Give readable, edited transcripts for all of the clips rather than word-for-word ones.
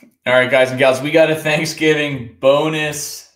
All right, guys and gals, we got a Thanksgiving bonus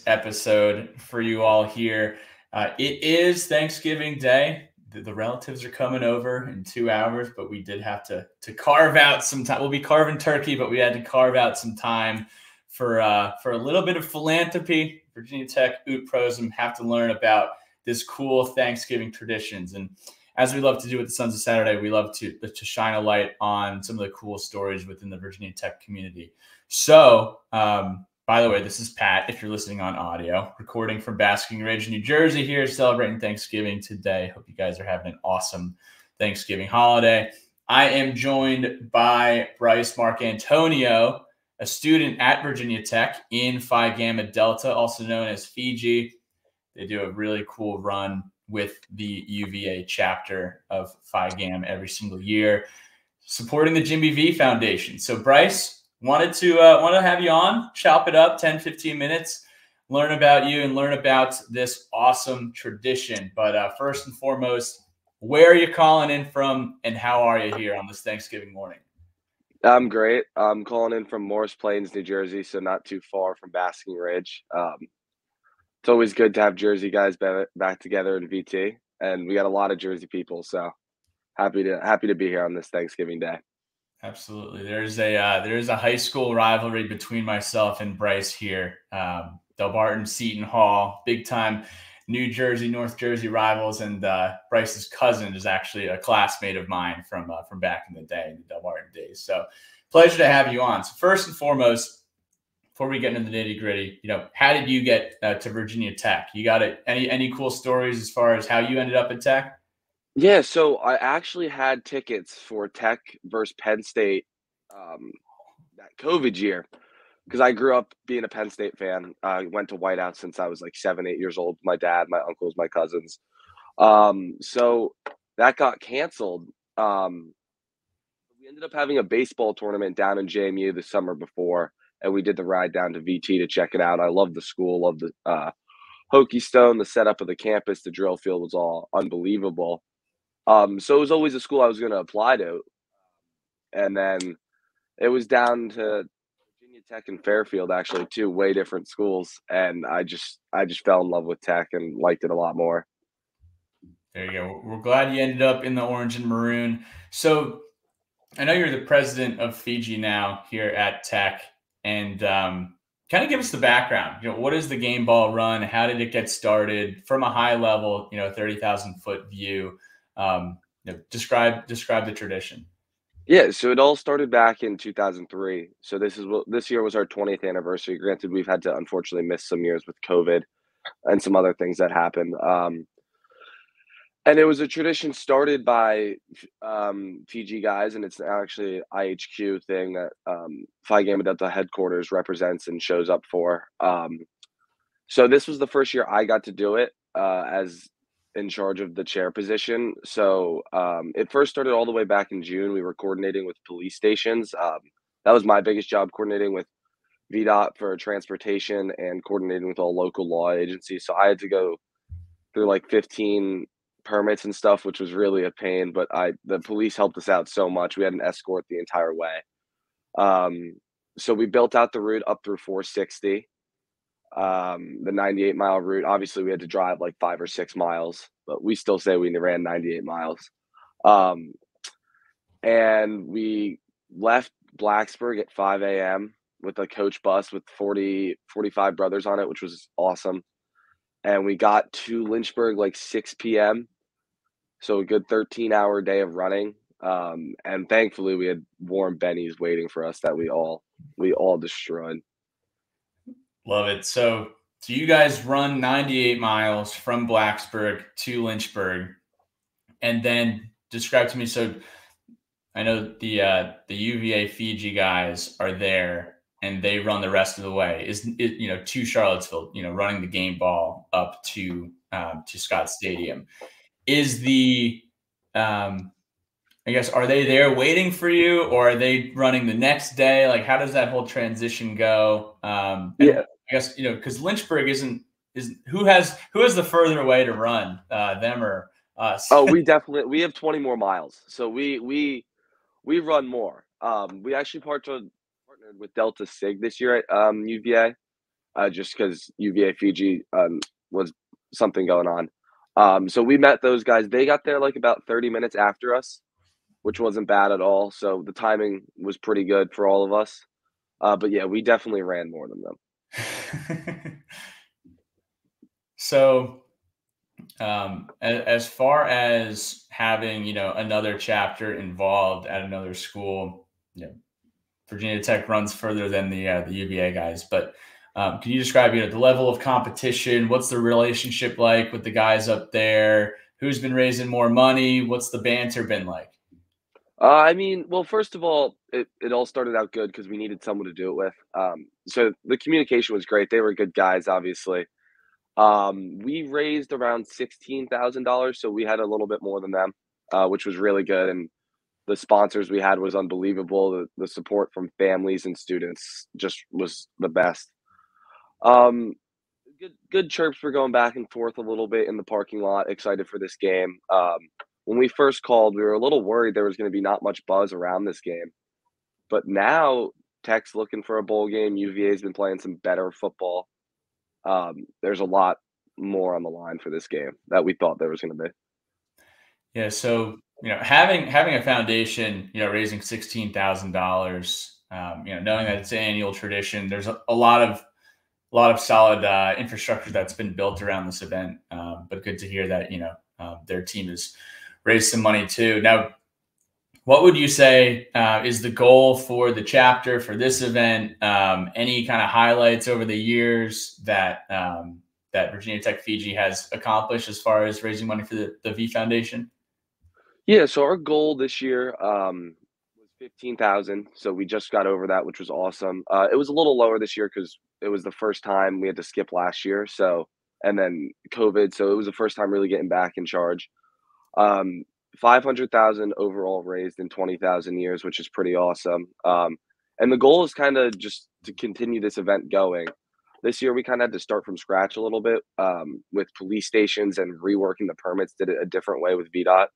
episode for you all here. It is Thanksgiving Day. The relatives are coming over in 2 hours, but we did have to carve out some time. We'll be carving turkey, but we had to carve out some time for a little bit of philanthropy. Virginia Tech Oot Prosm have to learn about this cool Thanksgiving traditions. And as we love to do with the Sons of Saturday, we love to shine a light on some of the cool stories within the Virginia Tech community. So, by the way, this is Pat, if you're listening on audio, recording from Basking Ridge, New Jersey here, celebrating Thanksgiving today. Hope you guys are having an awesome Thanksgiving holiday. I am joined by Bryce Marcantonio, a student at Virginia Tech in Phi Gamma Delta, also known as Fiji. They do a really cool run with the UVA chapter of Phi Gamma every single year, supporting the Jimmy V Foundation. So Bryce, wanted to have you on, chop it up 10, 15 minutes, learn about you and learn about this awesome tradition. But first and foremost, where are you calling in from and how are you here on this Thanksgiving morning? I'm great. I'm calling in from Morris Plains, New Jersey, so not too far from Basking Ridge. It's always good to have Jersey guys back together in VT, and we got a lot of Jersey people, so happy to be here on this Thanksgiving Day. Absolutely. There's a high school rivalry between myself and Bryce here. Delbarton, Seton Hall, big time New Jersey, North Jersey rivals, and Bryce's cousin is actually a classmate of mine from back in the day, in the Delbarton days. So pleasure to have you on. So first and foremost, before we get into the nitty gritty, how did you get to Virginia Tech? You got it? Any cool stories as far as how you ended up at Tech? Yeah, so I actually had tickets for Tech versus Penn State that COVID year because I grew up being a Penn State fan. I went to Whiteout since I was like 7, 8 years old. My dad, my uncles, my cousins. So that got canceled. We ended up having a baseball tournament down in JMU the summer before, and we did the ride down to VT to check it out. I love the school, love the Hokie Stone, the setup of the campus, the drill field was all unbelievable. So it was always a school I was going to apply to, and then it was down to Virginia Tech and Fairfield, actually, two way different schools, and I just fell in love with Tech and liked it a lot more. There you go. We're glad you ended up in the orange and maroon. So I know you're the president of Fiji now here at Tech, and kind of give us the background. What is the game ball run? How did it get started from a high level, 30,000-foot view? Describe the tradition. Yeah, so it all started back in 2003. So this year was our 20th anniversary. Granted, we've had to unfortunately miss some years with COVID and some other things that happened. And it was a tradition started by Fiji guys, and it's actually an IHQ thing that Phi Gamma Delta headquarters represents and shows up for. So this was the first year I got to do it as in charge of the chair position. So it first started all the way back in June. We were coordinating with police stations. That was my biggest job, coordinating with VDOT for transportation and coordinating with all local law agencies. So I had to go through like 15 permits and stuff, which was really a pain, but the police helped us out so much. We had an escort the entire way. So we built out the route up through 460, the 98-mile route. Obviously we had to drive like 5 or 6 miles, but we still say we ran 98 miles. And we left Blacksburg at 5 a.m. with a coach bus with 45 brothers on it, which was awesome. And we got to Lynchburg like 6 p.m. So a good 13-hour day of running. And thankfully we had warm bennies waiting for us that we all destroyed. Love it. So you guys run 98 miles from Blacksburg to Lynchburg, and then describe to me. So I know the UVA Fiji guys are there, and they run the rest of the way. Is it to Charlottesville? Running the game ball up to Scott Stadium. Is the I guess, are they there waiting for you, or are they running the next day? Like, how does that whole transition go? Yeah. I guess, because Lynchburg is who has the further way to run, them or us? Oh, we have 20 more miles. So we run more. We actually partnered with Delta Sig this year at UVA, just because UVA Fiji was something going on. So we met those guys. They got there like about 30 minutes after us, which wasn't bad at all. So the timing was pretty good for all of us. But yeah, we definitely ran more than them. So, as far as having, another chapter involved at another school, Virginia Tech runs further than the UVA guys, but can you describe, the level of competition? What's the relationship like with the guys up there? Who's been raising more money? What's the banter been like? I mean, well, first of all, it all started out good because we needed someone to do it with. So the communication was great. They were good guys, obviously. We raised around $16,000, so we had a little bit more than them, which was really good. And the sponsors we had was unbelievable. The support from families and students just was the best. Um, good chirps were going back and forth a little bit in the parking lot, excited for this game. When we first called, we were a little worried there was going to be not much buzz around this game. But now Tech's looking for a bowl game. UVA's been playing some better football. There's a lot more on the line for this game that we thought there was going to be. Yeah. So, having a foundation, raising $16,000, knowing that it's an annual tradition, there's a lot of solid infrastructure that's been built around this event. But good to hear that, their team has raised some money too. Now, what would you say is the goal for the chapter for this event? Any kind of highlights over the years that Virginia Tech Fiji has accomplished as far as raising money for the V Foundation? Yeah, so our goal this year was 15,000. So we just got over that, which was awesome. It was a little lower this year because it was the first time we had to skip last year. So and then COVID, so it was the first time really getting back in charge. 500,000 overall raised in 20,000 years, which is pretty awesome. And the goal is kind of just to continue this event going. This year, we kind of had to start from scratch a little bit with police stations and reworking the permits, did it a different way with VDOT.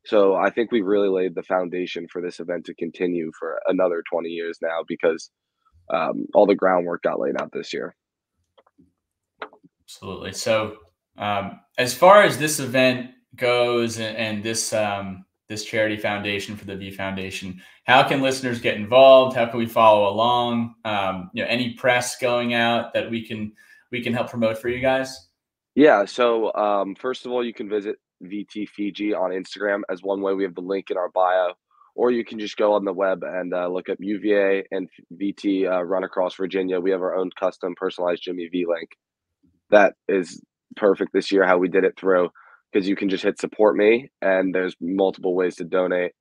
So I think we really laid the foundation for this event to continue for another 20 years now because all the groundwork got laid out this year. Absolutely. So, as far as this event goes and this charity foundation for the V Foundation, how can listeners get involved? How can we follow along? Any press going out that we can help promote for you guys? Yeah. So first of all, you can visit VT Fiji on Instagram as one way. We have the link in our bio, or you can just go on the web and look up UVA and VT Run Across Virginia. We have our own custom personalized Jimmy V link. That is perfect this year, how we did it through, because you can just hit support me and there's multiple ways to donate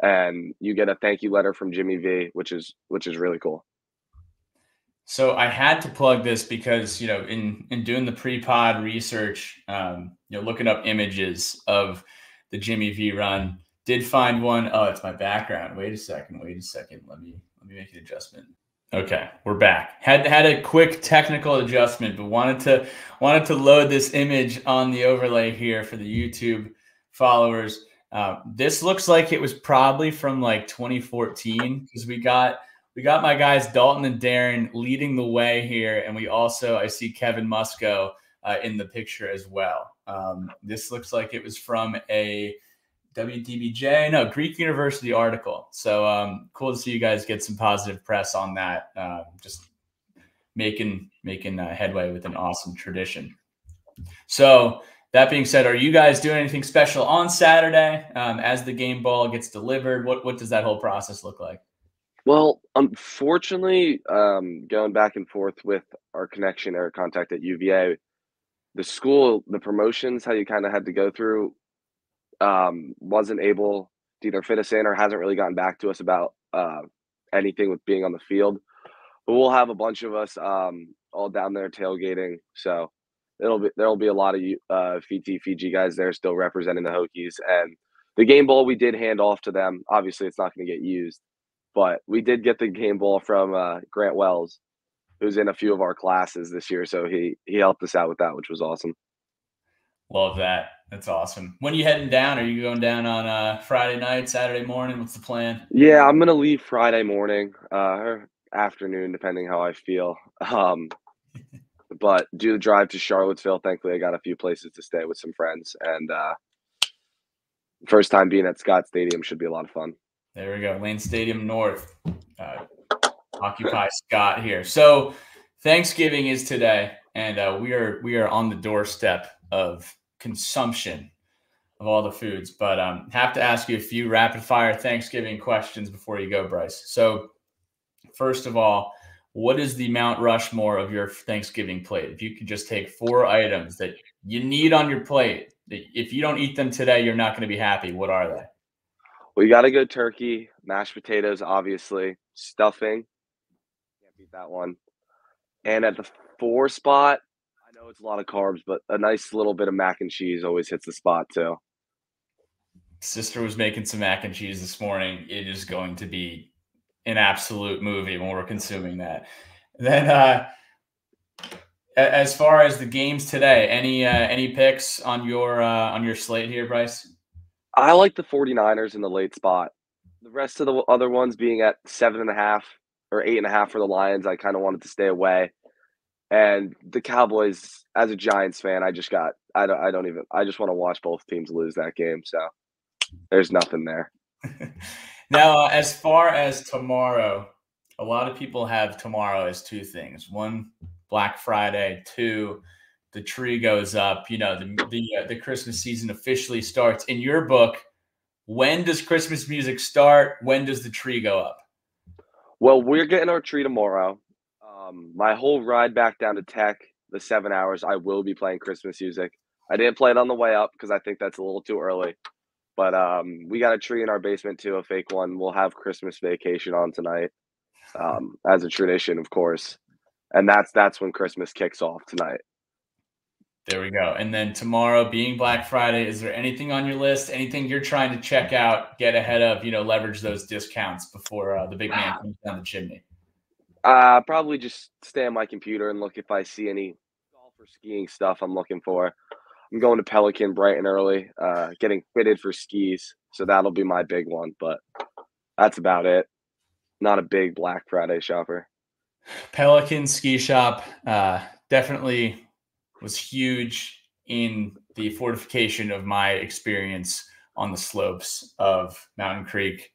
and you get a thank you letter from Jimmy V, which is really cool. So I had to plug this because, in doing the pre-pod research, looking up images of the Jimmy V run, did find one. Oh, it's my background. Wait a second. Let me make an adjustment. Okay, we're back. Had a quick technical adjustment, but wanted to load this image on the overlay here for the YouTube followers. This looks like it was probably from like 2014 because we got my guys Dalton and Darren leading the way here, and we also I see Kevin Musco in the picture as well. This looks like it was from a Greek University article. So cool to see you guys get some positive press on that. Just making headway with an awesome tradition. So that being said, are you guys doing anything special on Saturday as the game ball gets delivered? What does that whole process look like? Well, unfortunately, going back and forth with our connection or contact at UVA, the school, the promotions, how you kind of had to go through, wasn't able to either fit us in or hasn't really gotten back to us about anything with being on the field. But we'll have a bunch of us all down there tailgating, so there'll be a lot of VT Fiji guys there still representing the Hokies. And the game ball we did hand off to them. Obviously, it's not going to get used, but we did get the game ball from Grant Wells, who's in a few of our classes this year. So he helped us out with that, which was awesome. Love that. That's awesome. When are you heading down? Are you going down on Friday night, Saturday morning? What's the plan? Yeah, I'm gonna leave Friday morning, or afternoon, depending how I feel. But do the drive to Charlottesville. Thankfully, I got a few places to stay with some friends, and first time being at Scott Stadium should be a lot of fun. There we go. Lane Stadium North. Occupy Scott here. So Thanksgiving is today, and we are on the doorstep of consumption of all the foods. But have to ask you a few rapid fire Thanksgiving questions before you go, Bryce. So first of all, what is the Mount Rushmore of your Thanksgiving plate? If you could just take 4 items that you need on your plate, that if you don't eat them today, you're not going to be happy. What are they? Well, you got to go turkey, mashed potatoes, obviously, stuffing. Can't beat that one. And at the 4 spot, I know it's a lot of carbs, but a nice little bit of mac and cheese always hits the spot too. Sister was making some mac and cheese this morning. It is going to be an absolute movie when we're consuming that. Then, as far as the games today, any picks on your slate here, Bryce? I like the 49ers in the late spot. The rest of the other ones being at 7.5 or 8.5 for the Lions, I kind of wanted to stay away. And the Cowboys, as a Giants fan, I just want to watch both teams lose that game. So there's nothing there. Now, as far as tomorrow, a lot of people have tomorrow as 2 things. 1, Black Friday. 2, the tree goes up. You know, the Christmas season officially starts. In your book, when does Christmas music start? When does the tree go up? Well, we're getting our tree tomorrow. My whole ride back down to Tech, the 7 hours, I will be playing Christmas music. I didn't play it on the way up because I think that's a little too early. But we got a tree in our basement too, a fake one. We'll have Christmas Vacation on tonight, as a tradition, of course. And that's when Christmas kicks off tonight. There we go. And then tomorrow, being Black Friday, is there anything on your list? Anything you're trying to check out, get ahead of, leverage those discounts before the big man comes down the chimney? Probably just stay on my computer and look if I see any golf or skiing stuff I'm looking for. I'm going to Pelican bright and early, getting fitted for skis. So that'll be my big one, but that's about it. Not a big Black Friday shopper. Pelican Ski Shop definitely was huge in the fortification of my experience on the slopes of Mountain Creek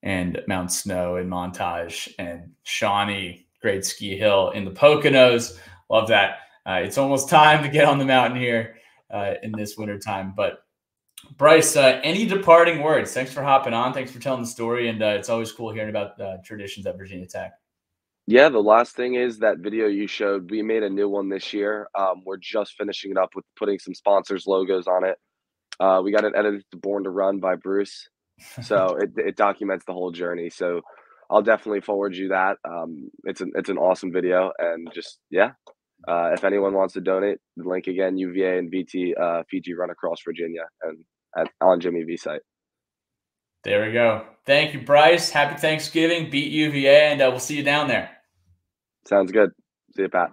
and Mount Snow and Montage and Shawnee, Great Ski Hill in the Poconos. Love that. It's almost time to get on the mountain here in this wintertime. But Bryce, any departing words? Thanks for hopping on. Thanks for telling the story. And it's always cool hearing about traditions at Virginia Tech. Yeah, the last thing is that video you showed. We made a new one this year. We're just finishing it up with putting some sponsors' logos on it. We got it edited to Born to Run by Bruce. So it documents the whole journey. So I'll definitely forward you that. It's an awesome video, and just if anyone wants to donate, the link again, UVA and VT FIJI run across Virginia and on Jimmy V site. There we go. Thank you, Bryce. Happy Thanksgiving. Beat UVA, and we'll see you down there. Sounds good. See you, Pat.